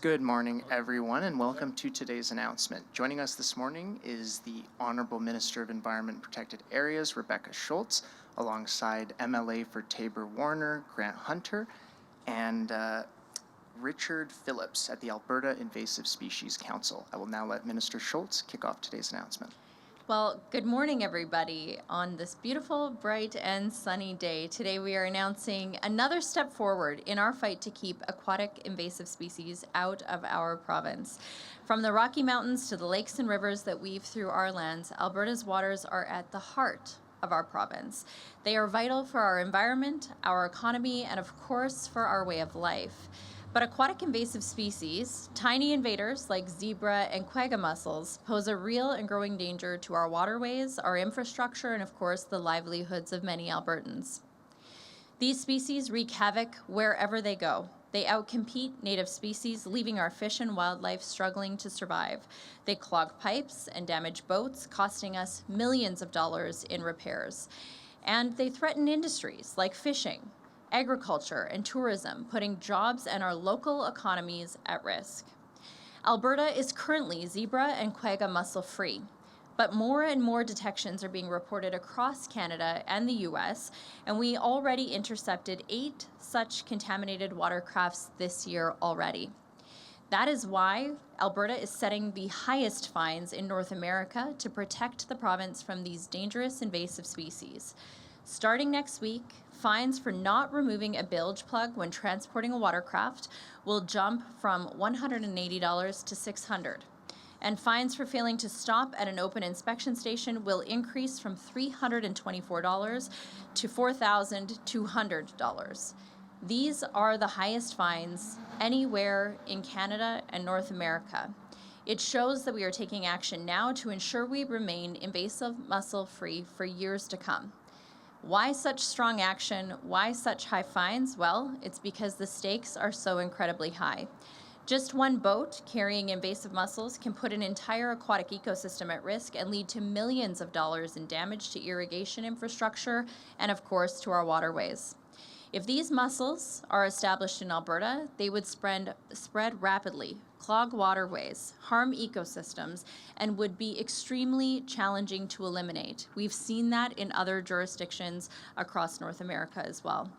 Good morning, everyone, and welcome to today's announcement. Joining us this morning is the Honorable Minister of Environment and Protected Areas, Rebecca Schulz, alongside MLA for Taber-Warner, Grant Hunter, and Richard Phillips at the Alberta Invasive Species Council. I will now let Minister Schulz kick off today's announcement. Well, good morning, everybody. On this beautiful, bright, and sunny day, today we are announcing another step forward in our fight to keep aquatic invasive species out of our province. From the Rocky Mountains to the lakes and rivers that weave through our lands, Alberta's waters are at the heart of our province. They are vital for our environment, our economy, and of course, for our way of life. But aquatic invasive species, tiny invaders like zebra and quagga mussels, pose a real and growing danger to our waterways, our infrastructure, and of course the livelihoods of many Albertans. These species wreak havoc wherever they go. They outcompete native species, leaving our fish and wildlife struggling to survive. They clog pipes and damage boats, costing us millions of dollars in repairs. And they threaten industries like fishing, agriculture, and tourism, putting jobs and our local economies at risk. Alberta is currently zebra and quagga mussel free, but more and more detections are being reported across Canada and the US, and we already intercepted 8 such contaminated watercrafts this year already. That is why Alberta is setting the highest fines in North America to protect the province from these dangerous invasive species. Starting next week, fines for not removing a bilge plug when transporting a watercraft will jump from $180 to $600. And fines for failing to stop at an open inspection station will increase from $324 to $4,200. These are the highest fines anywhere in Canada and North America. It shows that we are taking action now to ensure we remain invasive mussel free for years to come. Why such strong action? Why such high fines? Well, it's because the stakes are so incredibly high. Just one boat carrying invasive mussels can put an entire aquatic ecosystem at risk and lead to millions of dollars in damage to irrigation infrastructure and, of course, to our waterways. If these mussels are established in Alberta, they would spread rapidly, clog waterways, harm ecosystems, and would be extremely challenging to eliminate. We've seen that in other jurisdictions across North America as well.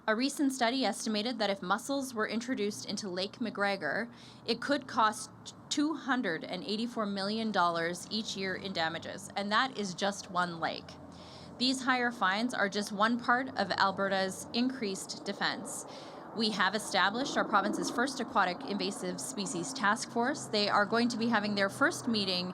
A recent study estimated that if mussels were introduced into Lake McGregor, it could cost $284 million each year in damages, and that is just one lake. These higher fines are just one part of Alberta's increased defense. We have established our province's first aquatic invasive species task force. They are going to be having their first meeting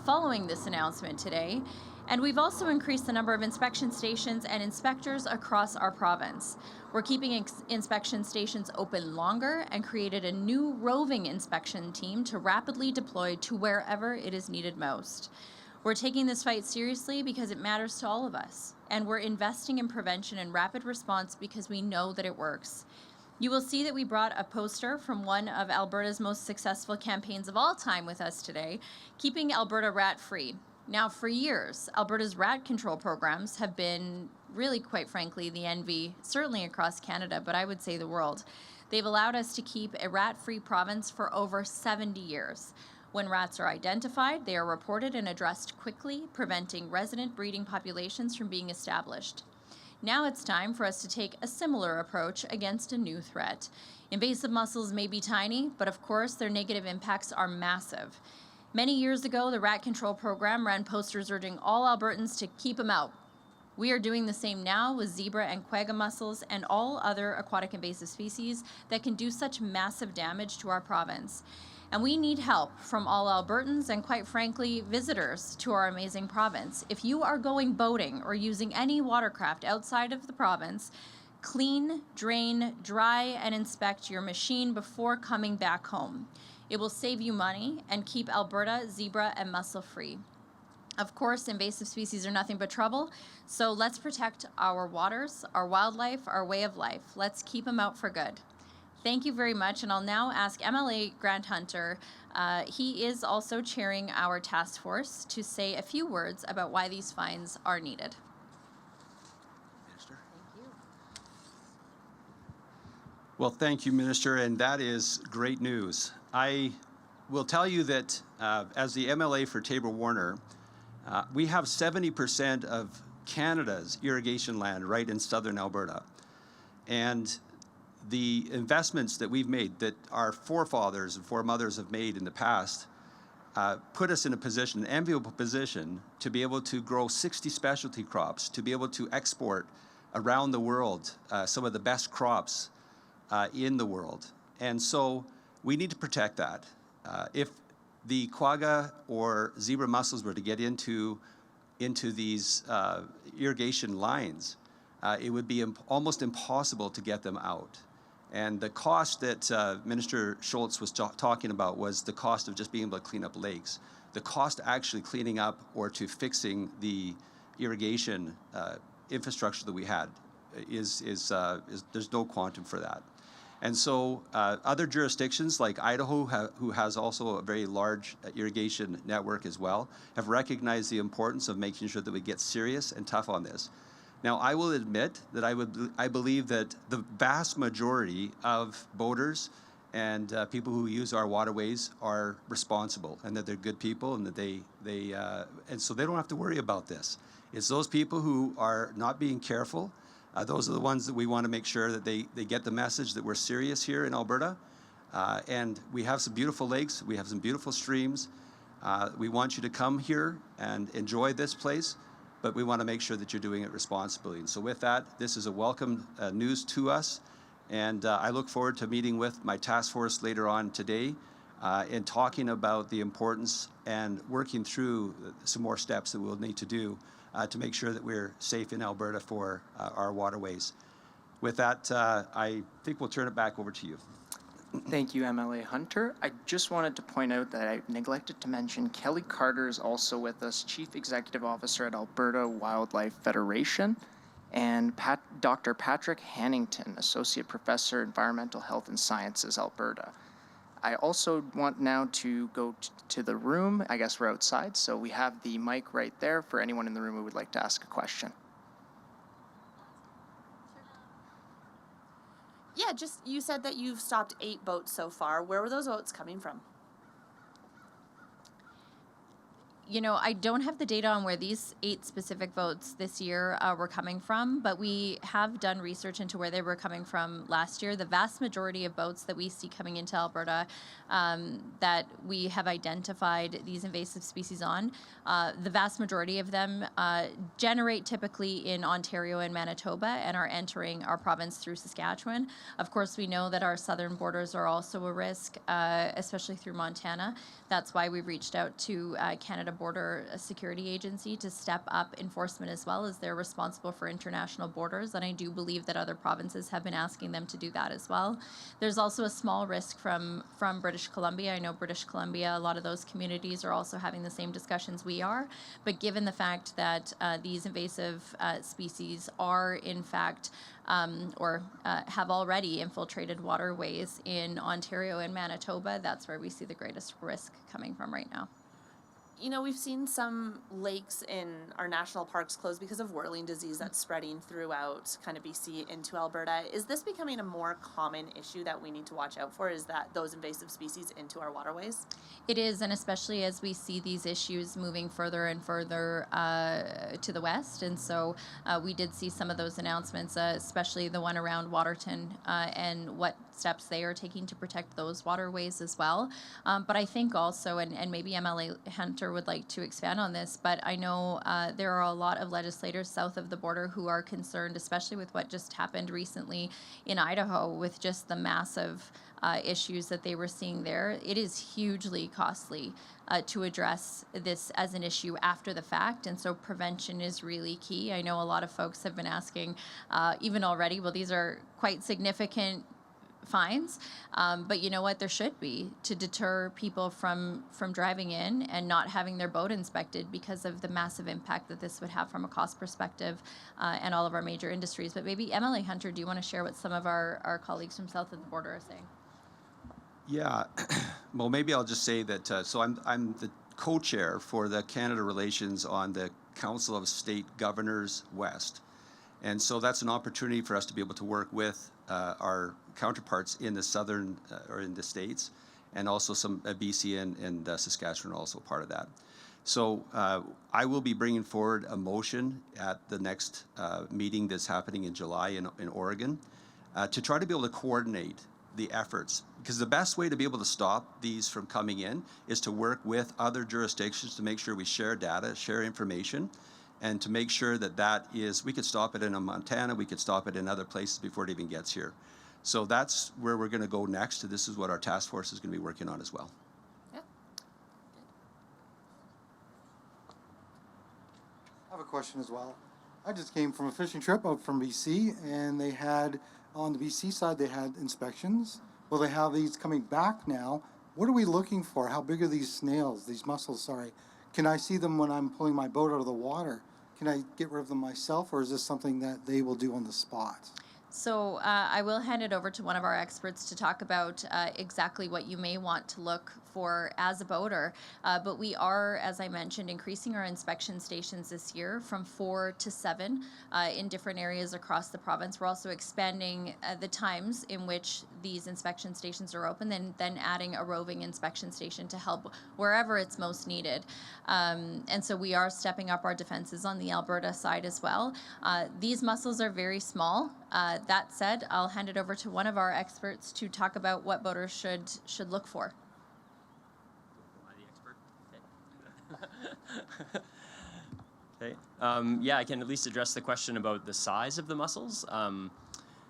following this announcement today. And we've also increased the number of inspection stations and inspectors across our province. We're keeping inspection stations open longer and created a new roving inspection team to rapidly deploy to wherever it is needed most. We're taking this fight seriously because it matters to all of us, and we're investing in prevention and rapid response because we know that it works. You will see that we brought a poster from one of Alberta's most successful campaigns of all time with us today, Keeping Alberta Rat-Free. Now, for years, Alberta's rat control programs have been really, quite frankly, the envy, certainly across Canada, but I would say the world. They've allowed us to keep a rat-free province for over 70 years. When rats are identified, they are reported and addressed quickly, preventing resident breeding populations from being established. Now it's time for us to take a similar approach against a new threat. Invasive mussels may be tiny, but of course their negative impacts are massive. Many years ago, the rat control program ran posters urging all Albertans to keep them out. We are doing the same now with zebra and quagga mussels and all other aquatic invasive species that can do such massive damage to our province. And we need help from all Albertans and, quite frankly, visitors to our amazing province. If you are going boating or using any watercraft outside of the province, clean, drain, dry, and inspect your machine before coming back home. It will save you money and keep Alberta zebra and mussel free. Of course, invasive species are nothing but trouble, so let's protect our waters, our wildlife, our way of life. Let's keep them out for good. Thank you very much, and I'll now ask MLA Grant Hunter, he is also chairing our task force, to say a few words about why these fines are needed. Minister. Thank you. Well, thank you, Minister, and that is great news. I will tell you that as the MLA for Tabor-Warner, we have 70% of Canada's irrigation land right in southern Alberta. And the investments that we've made, that our forefathers and foremothers have made in the past, put us in a position, an enviable position, to be able to grow 60 specialty crops, to be able to export around the world some of the best crops in the world. And so we need to protect that. If the quagga or zebra mussels were to get into these irrigation lines, it would be almost impossible to get them out. And the cost that Minister Schulz was talking about was the cost of just being able to clean up lakes. The cost actually cleaning up or to fixing the irrigation infrastructure that we had is there's no quantum for that. And so other jurisdictions like Idaho, who has also a very large irrigation network as well, have recognized the importance of making sure that we get serious and tough on this. Now, I will admit that I believe that the vast majority of boaters and people who use our waterways are responsible, and that they're good people, and that and so they don't have to worry about this. It's those people who are not being careful. Those are the ones that we want to make sure that they get the message that we're serious here in Alberta. And we have some beautiful lakes. We have some beautiful streams. We want you to come here and enjoy this place, but we want to make sure that you're doing it responsibly. And so with that, this is a welcome news to us. And I look forward to meeting with my task force later on today and talking about the importance and working through some more steps that we'll need to do to make sure that we're safe in Alberta for our waterways. With that, I think we'll turn it back over to you. Thank you, MLA Hunter. I just wanted to point out that I neglected to mention Kelly Carter is also with us, Chief Executive Officer at Alberta Wildlife Federation, and Dr. Patrick Hannington, Associate Professor, Environmental Health and Sciences, Alberta. I also want now to go to the room. I guess we're outside, so we have the mic right there for anyone in the room who would like to ask a question. Yeah, you said that you've stopped 8 boats so far. Where were those boats coming from? You know, I don't have the data on where these 8 specific boats this year were coming from, but we have done research into where they were coming from last year. The vast majority of boats that we see coming into Alberta that we have identified these invasive species on, the vast majority of them generate typically in Ontario and Manitoba and are entering our province through Saskatchewan. Of course, we know that our southern borders are also a risk, especially through Montana. That's why we've reached out to Canada Border Security Agency to step up enforcement as well, as they're responsible for international borders, and I do believe that other provinces have been asking them to do that as well. There's also a small risk from British Columbia. I know British Columbia, a lot of those communities are also having the same discussions we are, but given the fact that these invasive species are in fact have already infiltrated waterways in Ontario and Manitoba, that's where we see the greatest risk coming from right now. You know, we've seen some lakes in our national parks close because of whirling disease that's spreading throughout kind of BC into Alberta. Is this becoming a more common issue that we need to watch out for? Is that those invasive species into our waterways? It is, and especially as we see these issues moving further and further to the west. And so we did see some of those announcements, especially the one around Waterton and what steps they are taking to protect those waterways as well. But I think also, and maybe MLA Hunter would like to expand on this, but I know there are a lot of legislators south of the border who are concerned, especially with what just happened recently in Idaho with just the massive issues that they were seeing there. It is hugely costly to address this as an issue after the fact, and so prevention is really key. I know a lot of folks have been asking, even already, well, these are quite significant fines, but you know what, there should be, to deter people from driving in and not having their boat inspected because of the massive impact that this would have from a cost perspective and all of our major industries. But maybe MLA Hunter, do you want to share what some of our colleagues from south of the border are saying? Yeah, well, maybe I'll just say that, so I'm the co-chair for the Canada Relations on the Council of State Governors West. And so that's an opportunity for us to be able to work with our counterparts in the southern or in the States, and also some BC and Saskatchewan are also part of that. So I will be bringing forward a motion at the next meeting that's happening in July in Oregon to try to be able to coordinate the efforts, because the best way to be able to stop these from coming in is to work with other jurisdictions to make sure we share data, share information, and to make sure that we could stop it in Montana, we could stop it in other places before it even gets here. So that's where we're going to go next. This is what our task force is going to be working on as well. Yeah. I have a question as well. I just came from a fishing trip out from BC, and they had, on the BC side, they had inspections. Well, they have these coming back now. What are we looking for? How big are these snails, these mussels, sorry? Can I see them when I'm pulling my boat out of the water? Can I get rid of them myself, or is this something that they will do on the spot? So I will hand it over to one of our experts to talk about exactly what you may want to look for as a boater. But we are, as I mentioned, increasing our inspection stations this year from 4 to 7 in different areas across the province. We're also expanding the times in which these inspection stations are open, and then adding a roving inspection station to help wherever it's most needed. And so we are stepping up our defenses on the Alberta side as well. These mussels are very small. That said, I'll hand it over to one of our experts to talk about what boaters should look for. Am I the expert? Okay. Yeah, I can at least address the question about the size of the mussels.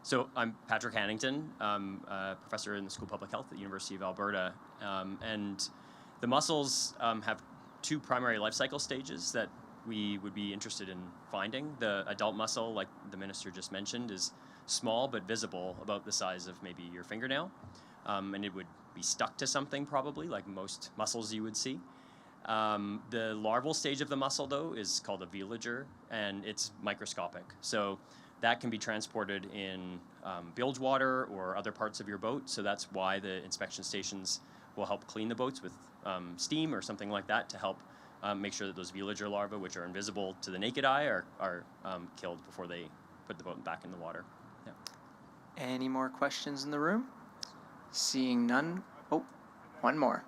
So I'm Patrick Hannington. I'm a professor in the School of Public Health at the University of Alberta. And the mussels have 2 primary life cycle stages that we would be interested in finding. The adult mussel, like the minister just mentioned, is small but visible, about the size of maybe your fingernail. And it would be stuck to something probably, like most mussels you would see. The larval stage of the mussel, though, is called a veliger, and it's microscopic. So that can be transported in bilge water or other parts of your boat. So that's why the inspection stations will help clean the boats with steam or something like that to help make sure that those veliger larvae, which are invisible to the naked eye, are killed before they put the boat back in the water. Yeah. Any more questions in the room? Seeing none. Oh, one more.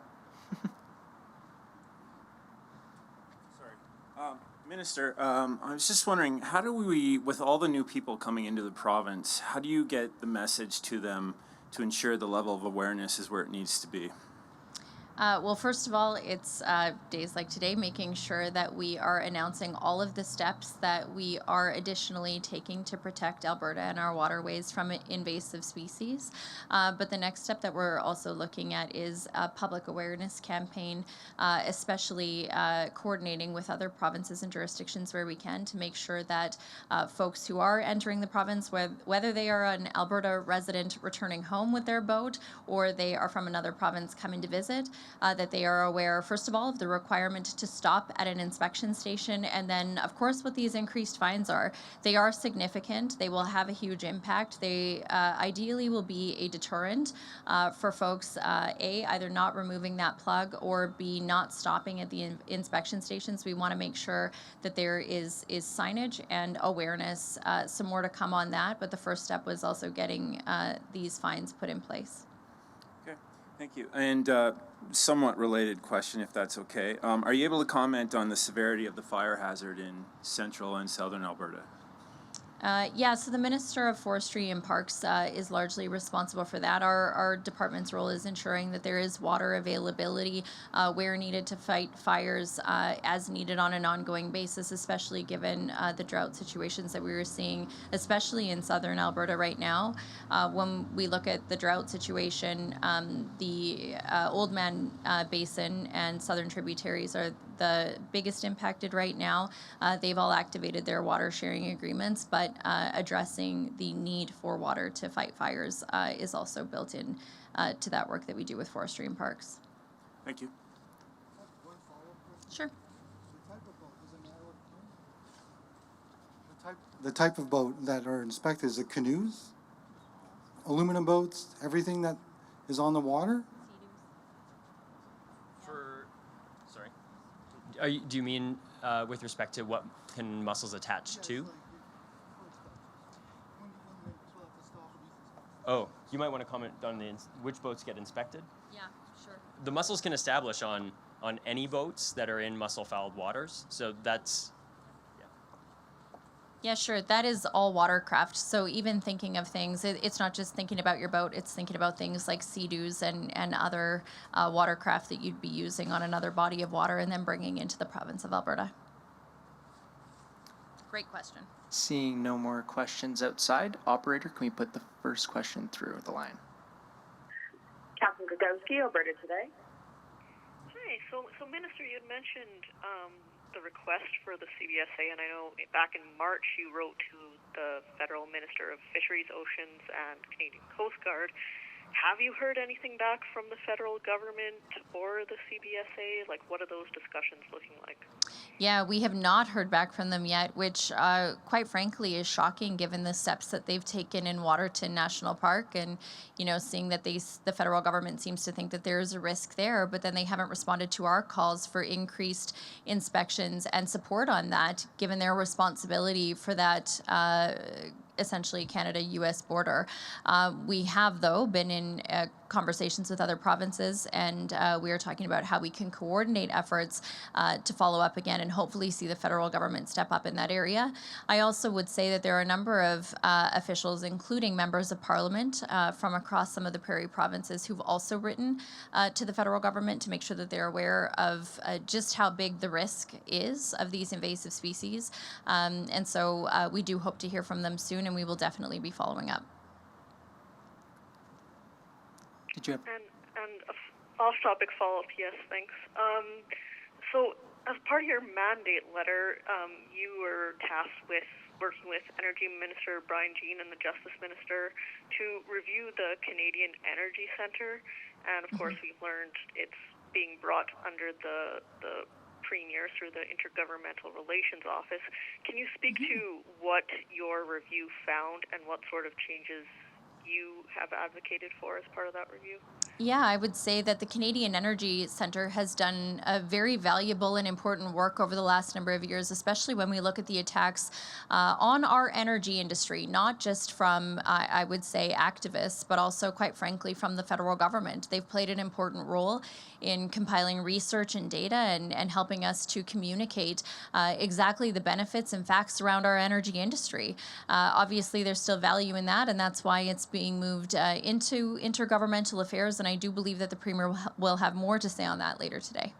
Minister, I was just wondering, how do we, with all the new people coming into the province, how do you get the message to them to ensure the level of awareness is where it needs to be? Well, first of all, it's days like today, making sure that we are announcing all of the steps that we are additionally taking to protect Alberta and our waterways from invasive species. But the next step that we're also looking at is a public awareness campaign, especially coordinating with other provinces and jurisdictions where we can, to make sure that folks who are entering the province, whether they are an Alberta resident returning home with their boat or they are from another province coming to visit, that they are aware, first of all, of the requirement to stop at an inspection station, and then, of course, what these increased fines are. They are significant. They will have a huge impact. They ideally will be a deterrent for folks, A, either not removing that plug, or B, not stopping at the inspection stations. We want to make sure that there is signage and awareness. Some more to come on that, but the first step was also getting these fines put in place. Okay, thank you. And somewhat related question, if that's okay. Are you able to comment on the severity of the fire hazard in central and southern Alberta? Yeah, so the Minister of Forestry and Parks is largely responsible for that. Our department's role is ensuring that there is water availability where needed to fight fires as needed on an ongoing basis, especially given the drought situations that we were seeing, especially in southern Alberta right now. When we look at the drought situation, the Oldman Basin and southern tributaries are the biggest impacted right now. They've all activated their water sharing agreements, but addressing the need for water to fight fires is also built in to that work that we do with forestry and parks. Thank you. Sure. The type of boat that are inspected, is it canoes, aluminum boats, everything that is on the water? Do you mean with respect to what can mussels attach to? Oh, You might want to comment on which boats get inspected. Yeah, sure. The mussels can establish on any boats that are in mussel-fouled waters. So that's, Yeah, sure. That is all watercraft. So even thinking of things, it's not just thinking about your boat, it's thinking about things like sea-doos and other watercraft that you'd be using on another body of water and then bringing into the province of Alberta. Great question. Seeing no more questions outside, operator, can we put the first question through the line? Captain Gagowski, Alberta Today. Hi. So Minister, you had mentioned the request for the CBSA, and I know back in March you wrote to the Federal Minister of Fisheries, Oceans, and Canadian Coast Guard. Have you heard anything back from the federal government or the CBSA? Like, what are those discussions looking like? Yeah, we have not heard back from them yet, which quite frankly is shocking given the steps that they've taken in Waterton National Park and, you know, seeing that the federal government seems to think that there is a risk there, but then they haven't responded to our calls for increased inspections and support on that, given their responsibility for that essentially Canada-US border. We have, though, been in conversations with other provinces, and we are talking about how we can coordinate efforts to follow up again and hopefully see the federal government step up in that area. I also would say that there are a number of officials, including members of parliament from across some of the prairie provinces, who've also written to the federal government to make sure that they're aware of just how big the risk is of these invasive species. And so we do hope to hear from them soon, and we will definitely be following up. Did you have? And a off-topic follow-up, yes, thanks. So as part of your mandate letter, you were tasked with working with Energy Minister Brian Jean and the Justice Minister to review the Canadian Energy Centre. And of course, we've learned it's being brought under the Premier through the Intergovernmental Relations Office. Can you speak to what your review found and what sort of changes you have advocated for as part of that review? Yeah, I would say that the Canadian Energy Centre has done a very valuable and important work over the last number of years, especially when we look at the attacks on our energy industry, not just from, I would say, activists, but also, quite frankly, from the federal government. They've played an important role in compiling research and data and helping us to communicate exactly the benefits and facts around our energy industry. Obviously, there's still value in that, and that's why it's being moved into intergovernmental affairs, and I do believe that the Premier will have more to say on that later today.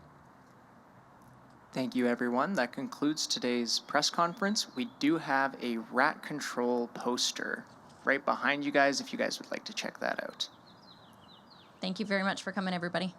Thank you, everyone. That concludes today's press conference. We do have a rat control poster right behind you guys if you guys would like to check that out. Thank you very much for coming, everybody.